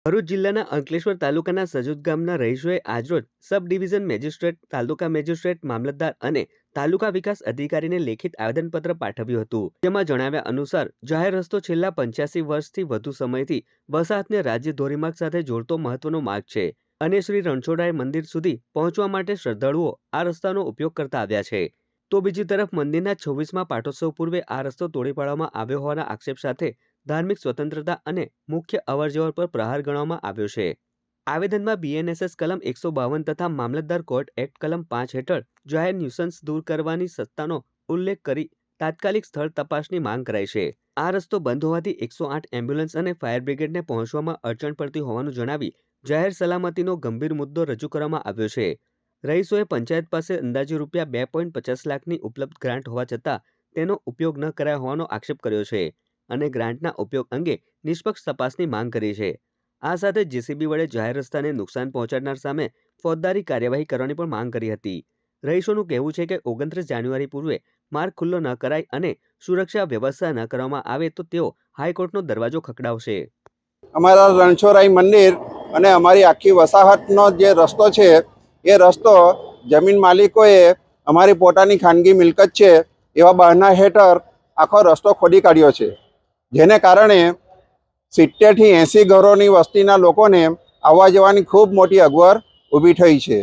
ભરૂચ જિલ્લાના અંકલેશ્વર તાલુકાના સજોદ ગામના રહીશોએ આજરોજ સબ ડિવિઝન મેજિસ્ટ્રેટ, તાલુકા મેજિસ્ટ્રેટ, મામલતદાર અને તાલુકા વિકાસ અધિકારીને લેખિત આવેદનપત્ર પાઠવ્યું હતું. જેમાં જણાવ્યા અનુસાર જાહેર રસ્તો છેલ્લા 85 વર્ષથી વધુ સમયથી વસાહતને રાજ્ય ધોરીમાર્ગ સાથે જોડતો મહત્વનો માર્ગ છે અને શ્રી રણછોડરાય મંદિર સુધી પહોંચવા માટે શ્રદ્ધાળુઓ આ રસ્તાનો ઉપયોગ કરતા આવ્યા છે. તો બીજી તરફ મંદિરના 26મા પાટોત્સવ પૂર્વે આ રસ્તો તોડી પાડવામાં આવ્યો હોવાના આક્ષેપ સાથે ધાર્મિક સ્વતંત્રતા અને મુખ્ય અવરજવર પર પ્રહાર ગણવામાં આવ્યો છે. આવેદનમાં બીએનએસએસ કલમ 152 તથા મામલતદાર કોર્ટ એક્ટ કલમ 5 હેઠળ જાહેર ન્યુસન્સ દૂર કરવાની સત્તાનો ઉલ્લેખ કરી તાત્કાલિક સ્થળ તપાસની માંગ કરાઈ છે. આ રસ્તો બંધ હોવાથી 108 એમ્બ્યુલન્સ અને ફાયર બ્રિગેડને પહોંચવામાં અડચણ પડતી હોવાનું જણાવી જાહેર સલામતીનો ગંભીર મુદ્દો રજૂ કરવામાં આવ્યો છે. રહીશોએ પંચાયત પાસે અંદાજે રૂપિયા 2.50 લાખની ઉપલબ્ધ ગ્રાન્ટ હોવા છતાં તેનો ઉપયોગ ન કરાયો હોવાનો આક્ષેપ કર્યો છે અને ગ્રાન્ટના ઉપયોગ અંગે નિષ્પક્ષ તપાસની માંગ કરી છે. આ સાથે જેસીબી વડે જાહેર રસ્તાને નુકસાન પહોંચાડનાર સામે ફોજદારી કાર્યવાહી કરવાની પણ માંગ કરી હતી. રહીશોનું કહેવું છે કે 29 જાન્યુઆરી પૂર્વે માર્ગ ખુલ્લો ન કરાય અને સુરક્ષા વ્યવસ્થા ન કરવામાં આવે તો તેઓ હાઈકોર્ટનો દરવાજો ખખડાવશે. અમારા રણછોડરાય મંદિર અને અમારી આખી વસાહતનો જે રસ્તો છે એ રસ્તો જમીન માલિકોએ અમારી પોતાની ખાનગી મિલકત છે એવા બહાના હેઠળ આખો રસ્તો ખોદી કાઢ્યો છે, જેને કારણે 70 થી 80 ઘરોની વસ્તીના લોકોને આવવા જવાની ખૂબ મોટી અગવડ ઊભી થઈ છે.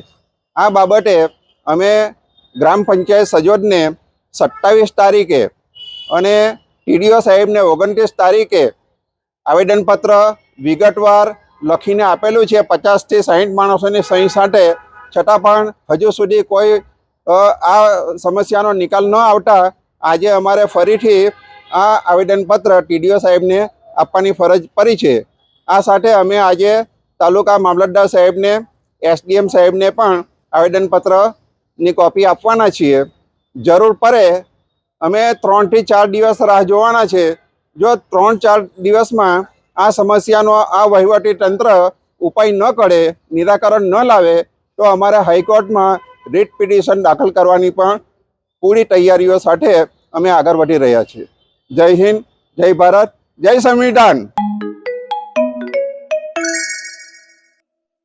આ બાબતે અમે ગ્રામ પંચાયત સજોદને 27 તારીખે અને ટીડીઓ સાહેબને 29 તારીખે આવેદનપત્ર વિગતવાર લખીને આપેલું છે 50 થી 60 માણસોની સહી સાથે, છતાં પણ હજુ સુધી કોઈ આ સમસ્યાનો નિકાલ ન આવતા આજે અમારે ફરીથી આ આવેદનપત્ર ટીડીઓ સાહેબને આપવાની ફરજ પડી છે. આ સાથે અમે આજે તાલુકા મામલતદાર સાહેબને, એસડીએમ સાહેબને પણ આવેદનપત્રની કોપી આપવાના છીએ. જરૂર પડે અમે 3 થી 4 દિવસ રાહ જોવાના છે. જો 3-4 દિવસમાં આ સમસ્યાનો આ વહીવટી તંત્ર ઉપાય ન કરે, નિરાકરણ ન લાવે તો અમારે હાઈકોર્ટમાં રીટ પિટિશન દાખલ કરવાની પણ પૂરી તૈયારીઓ સાથે અમે આગળ વધી રહ્યા છીએ. જય હિન્દ, જય ભારત, જય સંવિધાન.